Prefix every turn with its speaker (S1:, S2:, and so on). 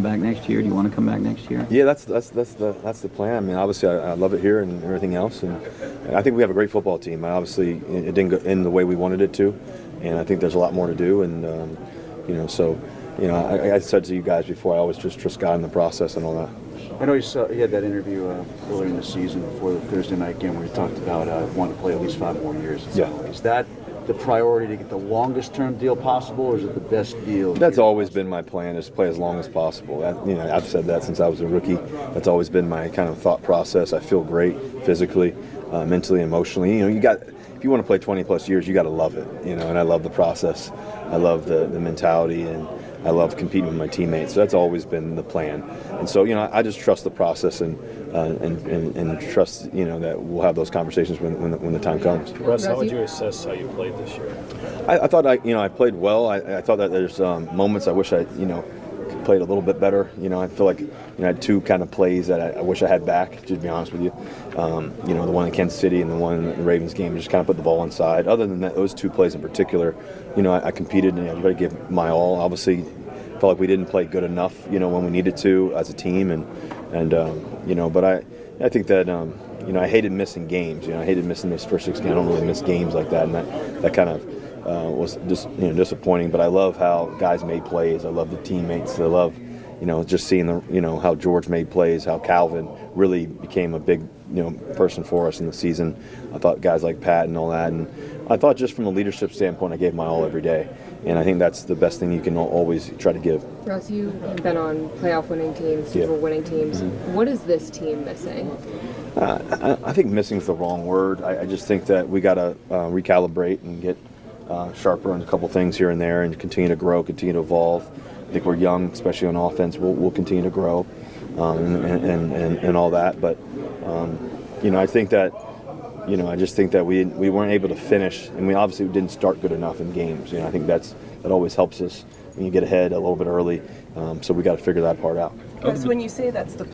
S1: Back next year? Do you want to come back next year?
S2: Yeah, that's the plan. I mean, obviously, I love it here and everything else, and I think we have a great football team. Obviously, it didn't go in the way we wanted it to, and I think there's a lot more to do. And I said to you guys before, I always just trust God in the process and all that.
S3: I know you had that interview earlier in the season before the Thursday night game where you talked about wanting to play at least 5 more years.
S2: Yeah.
S3: Is that the priority to get the longest term deal possible, or is it the best deal?
S2: That's always been my plan, is to play as long as possible. I've said that since I was a rookie. That's always been my kind of thought process. I feel great physically, mentally, emotionally. If you want to play 20 plus years, you got to love it. And I love the process. I love the mentality, and I love competing with my teammates. So that's always been the plan. And so, I just trust the process and trust, that we'll have those conversations when the time comes.
S4: Russ, how would you assess how you played this year?
S2: I thought I played well. I thought that there's moments I wish I played a little bit better. I feel like I had 2 kind of plays that I wish I had back, to be honest with you. The one in Kansas City and the one in the Ravens game, just kind of put the ball inside. Other than that, those 2 plays in particular, I competed and I tried to give my all. Obviously, felt like we didn't play good enough, when we needed to as a team, but I think that I hated missing games. I hated missing those first 6 games. I don't really miss games like that, and that kind of was just disappointing. But I love how guys made plays. I love the teammates. I love just seeing how George made plays, how Calvin really became a big person for us in the season. I thought guys like Pat and all that, and I thought just from a leadership standpoint, I gave my all every day, and I think that's the best thing you can always try to give.
S5: Russ, you've been on playoff winning teams, Super Bowl winning teams. Mm-hmm. What is this team missing?
S2: I think missing is the wrong word. I just think that we got to recalibrate and get sharper on a couple things here and there, and continue to grow, continue to evolve. I think we're young, especially on offense. We'll continue to grow and all that. But I think that I just think that we weren't able to finish, and we obviously didn't start good enough in games. I think that always helps us when you get ahead a little bit early. So we got to figure that part out.
S6: Because when you say that's the